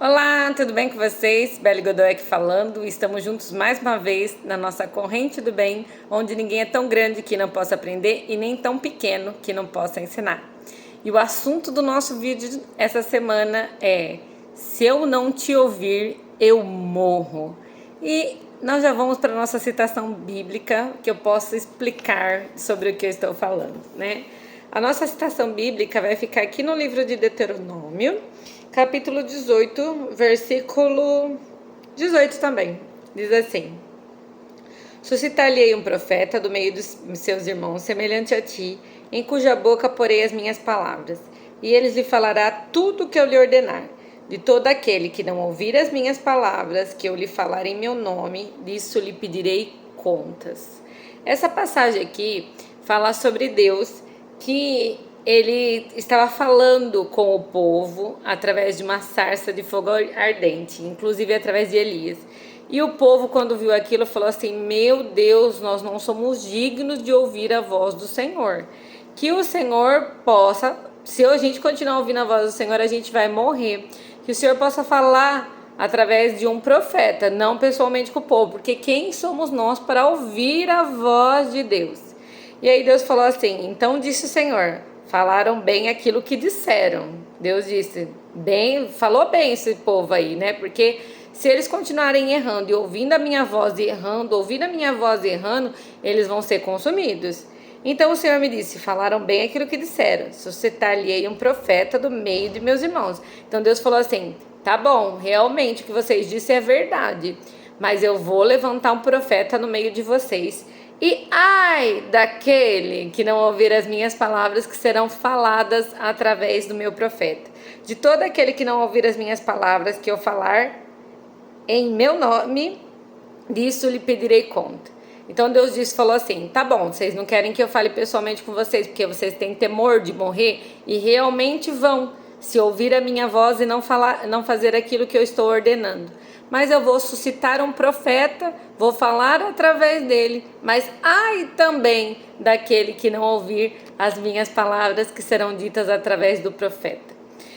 Olá, tudo bem com vocês? Belle Godoy aqui falando. Estamos juntos mais uma vez na nossa corrente do bem, onde ninguém é tão grande que não possa aprender e nem tão pequeno que não possa ensinar. E o assunto do nosso vídeo essa semana é: se eu não te ouvir, eu morro. E nós já vamos para a nossa citação bíblica, que eu possa explicar sobre o que eu estou falando, né? A nossa citação bíblica vai ficar aqui no livro de Deuteronômio, capítulo 18, versículo 18 também. Diz assim: suscitar-lhe-ei um profeta do meio dos seus irmãos, semelhante a ti, em cuja boca porei as minhas palavras, e eles lhe falará tudo o que eu lhe ordenar. De todo aquele que não ouvir as minhas palavras, que eu lhe falar em meu nome, disso lhe pedirei contas. Essa passagem aqui fala sobre Deus, que ele estava falando com o povo através de uma sarça de fogo ardente, inclusive através de Elias. E o povo, quando viu aquilo, falou assim: meu Deus, nós não somos dignos de ouvir a voz do Senhor. Que o Senhor possa, se a gente continuar ouvindo a voz do Senhor, a gente vai morrer. Que o Senhor possa falar através de um profeta, não pessoalmente com o povo, porque quem somos nós para ouvir a voz de Deus? E aí Deus falou assim: então disse o Senhor, falaram bem aquilo que disseram. Deus disse, bem, falou bem esse povo aí, né? Porque se eles continuarem errando e ouvindo a minha voz e errando, ouvindo a minha voz e errando, eles vão ser consumidos. Então o Senhor me disse, falaram bem aquilo que disseram, suscitar-lhe-ei um profeta do meio de meus irmãos. Então Deus falou assim: tá bom, realmente o que vocês disseram é verdade, mas eu vou levantar um profeta no meio de vocês. E ai daquele que não ouvir as minhas palavras que serão faladas através do meu profeta. De todo aquele que não ouvir as minhas palavras que eu falar em meu nome, disso lhe pedirei conta. Então Deus disse, falou assim: tá bom, vocês não querem que eu fale pessoalmente com vocês, porque vocês têm temor de morrer, e realmente vão, se ouvir a minha voz e não fazer aquilo que eu estou ordenando. Mas eu vou suscitar um profeta, vou falar através dele, mas ai também daquele que não ouvir as minhas palavras que serão ditas através do profeta.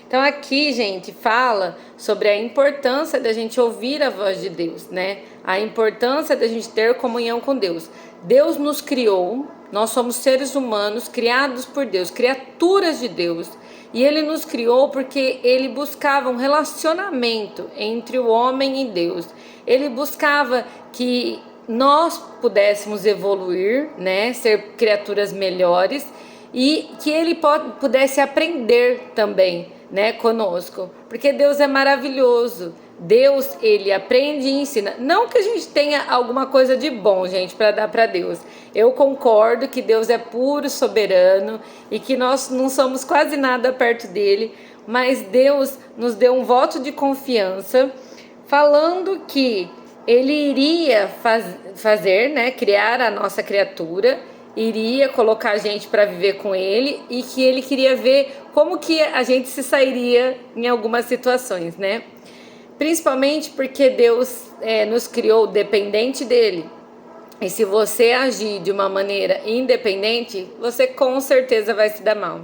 Então aqui, gente, fala sobre a importância da gente ouvir a voz de Deus, né? A importância da gente ter comunhão com Deus. Deus nos criou, nós somos seres humanos criados por Deus, criaturas de Deus. E Ele nos criou porque Ele buscava um relacionamento entre o homem e Deus. Ele buscava que nós pudéssemos evoluir, né? Ser criaturas melhores e que Ele pudesse aprender também, né, conosco, porque Deus é maravilhoso. Deus, ele aprende e ensina. Não que a gente tenha alguma coisa de bom, gente, para dar para Deus. Eu concordo que Deus é puro, soberano e que nós não somos quase nada perto dele, mas Deus nos deu um voto de confiança, falando que ele iria fazer, né, criar a nossa criatura, iria colocar a gente para viver com ele e que ele queria ver como que a gente se sairia em algumas situações, né? Principalmente porque Deus nos criou dependente dele. E se você agir de uma maneira independente, você com certeza vai se dar mal.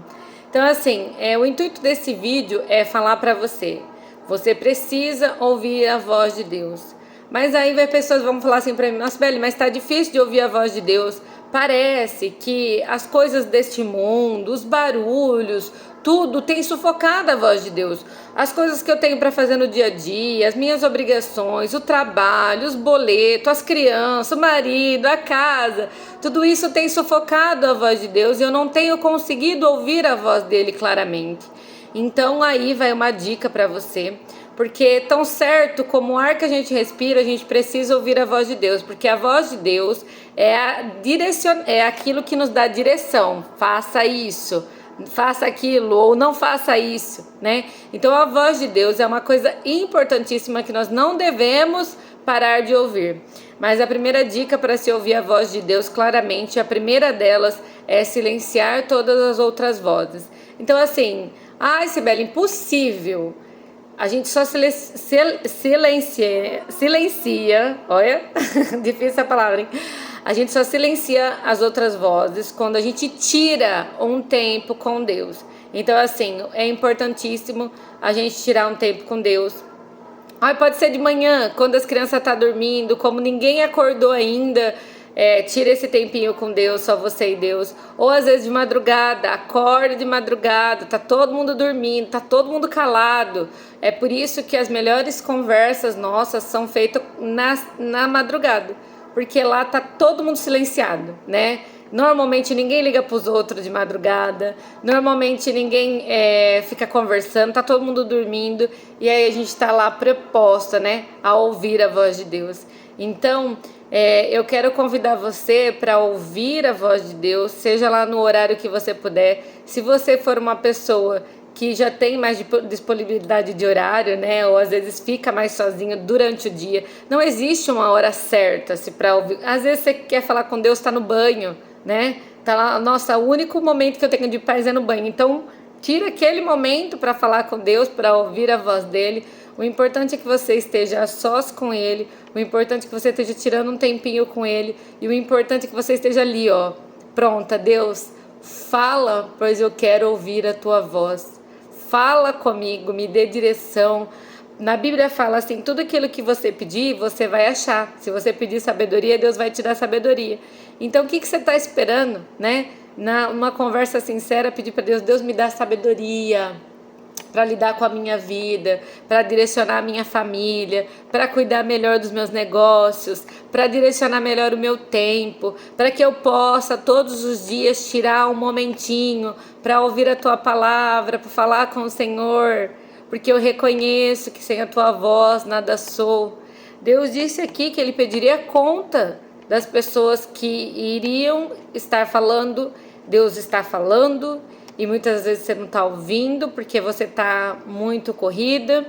Então, assim, o intuito desse vídeo é falar para você: você precisa ouvir a voz de Deus. Mas aí pessoas vão falar assim para mim: nossa, Belle, mas tá difícil de ouvir a voz de Deus. Parece que as coisas deste mundo, os barulhos, tudo tem sufocado a voz de Deus. As coisas que eu tenho para fazer no dia a dia, as minhas obrigações, o trabalho, os boletos, as crianças, o marido, a casa, tudo isso tem sufocado a voz de Deus e eu não tenho conseguido ouvir a voz dele claramente. Então aí vai uma dica para você, porque tão certo como o ar que a gente respira, a gente precisa ouvir a voz de Deus, porque a voz de Deus é aquilo que nos dá direção. Faça isso, faça aquilo ou não faça isso, né? Então a voz de Deus é uma coisa importantíssima que nós não devemos parar de ouvir. Mas a primeira dica para se ouvir a voz de Deus claramente, a primeira delas é silenciar todas as outras vozes. Então assim, Sibeli, impossível. A gente só silencia, olha, difícil a palavra, hein? A gente só silencia as outras vozes quando a gente tira um tempo com Deus. Então, assim, é importantíssimo a gente tirar um tempo com Deus, Ai, pode ser de manhã, quando as crianças estão dormindo, como ninguém acordou ainda, tira esse tempinho com Deus, só você e Deus. Ou às vezes de madrugada, acorda de madrugada, tá todo mundo dormindo, tá todo mundo calado. É por isso que as melhores conversas nossas são feitas na madrugada, porque lá tá todo mundo silenciado, né? Normalmente ninguém liga para os outros de madrugada, normalmente ninguém fica conversando, tá todo mundo dormindo, e aí a gente está lá preposta, né, a ouvir a voz de Deus. Então, eu quero convidar você para ouvir a voz de Deus, seja lá no horário que você puder. Se você for uma pessoa que já tem mais disponibilidade de horário, né? Ou às vezes fica mais sozinho durante o dia. Não existe uma hora certa se para ouvir. Às vezes você quer falar com Deus, está no banho, né? Tá lá, nossa, o único momento que eu tenho de paz é no banho. Então, tira aquele momento para falar com Deus, para ouvir a voz dele. O importante é que você esteja a sós com ele. O importante é que você esteja tirando um tempinho com ele. E o importante é que você esteja ali, ó, pronta, Deus, fala, pois eu quero ouvir a tua voz. Fala comigo, me dê direção. Na Bíblia fala assim, tudo aquilo que você pedir, você vai achar. Se você pedir sabedoria, Deus vai te dar sabedoria. Então, o que você está esperando, né? Numa conversa sincera, pedir para Deus, Deus me dá sabedoria para lidar com a minha vida, para direcionar a minha família, para cuidar melhor dos meus negócios, para direcionar melhor o meu tempo, para que eu possa todos os dias tirar um momentinho para ouvir a tua palavra, para falar com o Senhor, porque eu reconheço que sem a tua voz nada sou. Deus disse aqui que ele pediria conta das pessoas que iriam estar falando. Deus está falando e muitas vezes você não está ouvindo porque você está muito corrida,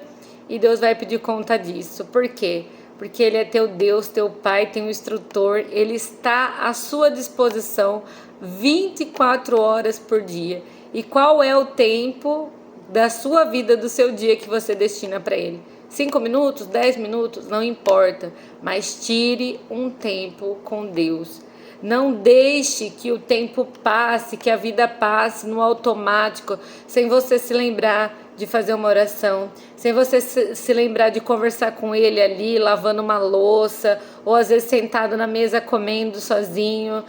e Deus vai pedir conta disso. Por quê? Porque Ele é teu Deus, teu Pai, teu instrutor. Ele está à sua disposição 24 horas por dia. E qual é o tempo da sua vida, do seu dia que você destina para Ele? 5 minutos, 10 minutos, não importa, mas tire um tempo com Deus. Não deixe que o tempo passe, que a vida passe no automático, sem você se lembrar de fazer uma oração, sem você se lembrar de conversar com ele ali, lavando uma louça, ou às vezes sentado na mesa comendo sozinho.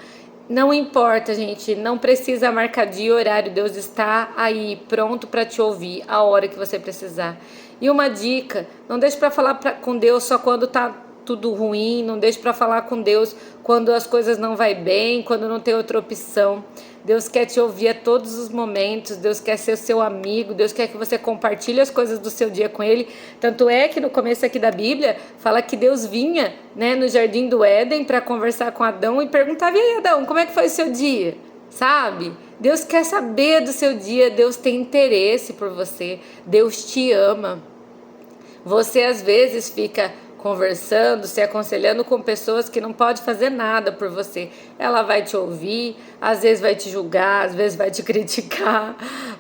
Não importa, gente, não precisa marcar dia e horário, Deus está aí, pronto para te ouvir, a hora que você precisar. E uma dica, não deixe para falar com Deus só quando tá tudo ruim, não deixe para falar com Deus quando as coisas não vai bem, quando não tem outra opção. Deus quer te ouvir a todos os momentos, Deus quer ser seu amigo, Deus quer que você compartilhe as coisas do seu dia com Ele. Tanto é que no começo aqui da Bíblia fala que Deus vinha, né, no Jardim do Éden para conversar com Adão e perguntava: e aí, Adão, como é que foi o seu dia? Sabe? Deus quer saber do seu dia, Deus tem interesse por você, Deus te ama. Você às vezes fica conversando, se aconselhando com pessoas que não podem fazer nada por você. Ela vai te ouvir, às vezes vai te julgar, às vezes vai te criticar.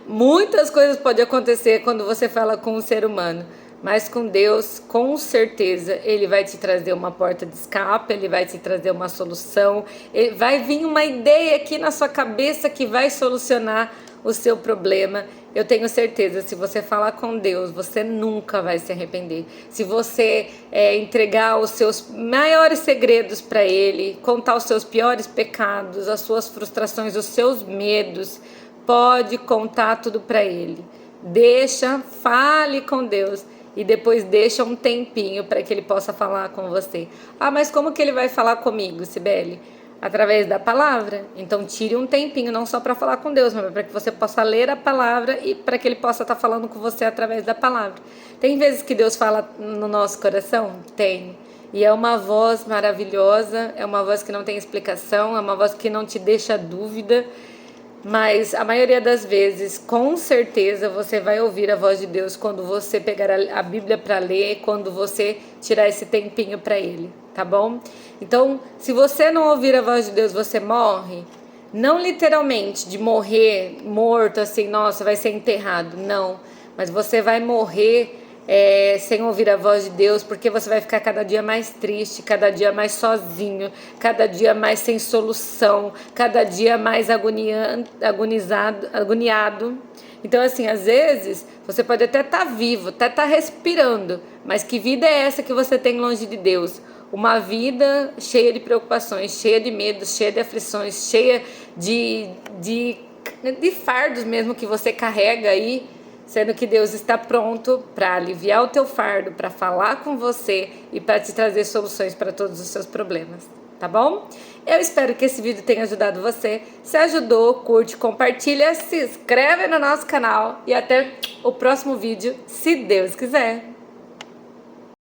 Muitas coisas podem acontecer quando você fala com um ser humano. Mas com Deus, com certeza, Ele vai te trazer uma porta de escape, Ele vai te trazer uma solução, vai vir uma ideia aqui na sua cabeça que vai solucionar o seu problema. Eu tenho certeza, se você falar com Deus, você nunca vai se arrepender. Se você entregar os seus maiores segredos para Ele, contar os seus piores pecados, as suas frustrações, os seus medos, pode contar tudo para Ele. Fale com Deus. E depois deixa um tempinho para que Ele possa falar com você. Ah, mas como que Ele vai falar comigo, Cibele? Através da palavra. Então tire um tempinho, não só para falar com Deus, mas para que você possa ler a palavra e para que Ele possa estar falando com você através da palavra. Tem vezes que Deus fala no nosso coração? Tem. E é uma voz maravilhosa, é uma voz que não tem explicação, é uma voz que não te deixa dúvida. Mas a maioria das vezes, com certeza, você vai ouvir a voz de Deus quando você pegar a Bíblia para ler, quando você tirar esse tempinho para Ele, tá bom? Então, se você não ouvir a voz de Deus, você morre. Não literalmente de morrer morto, assim, nossa, vai ser enterrado. Não, mas você vai morrer sem ouvir a voz de Deus, porque você vai ficar cada dia mais triste, cada dia mais sozinho, cada dia mais sem solução, cada dia mais agoniado. Então, assim, às vezes você pode até estar vivo, até estar respirando, mas que vida é essa que você tem longe de Deus? Uma vida cheia de preocupações, cheia de medos, cheia de aflições, cheia de fardos mesmo que você carrega aí, sendo que Deus está pronto para aliviar o teu fardo, para falar com você e para te trazer soluções para todos os seus problemas, tá bom? Eu espero que esse vídeo tenha ajudado você. Se ajudou, curte, compartilha, se inscreve no nosso canal e até o próximo vídeo, se Deus quiser.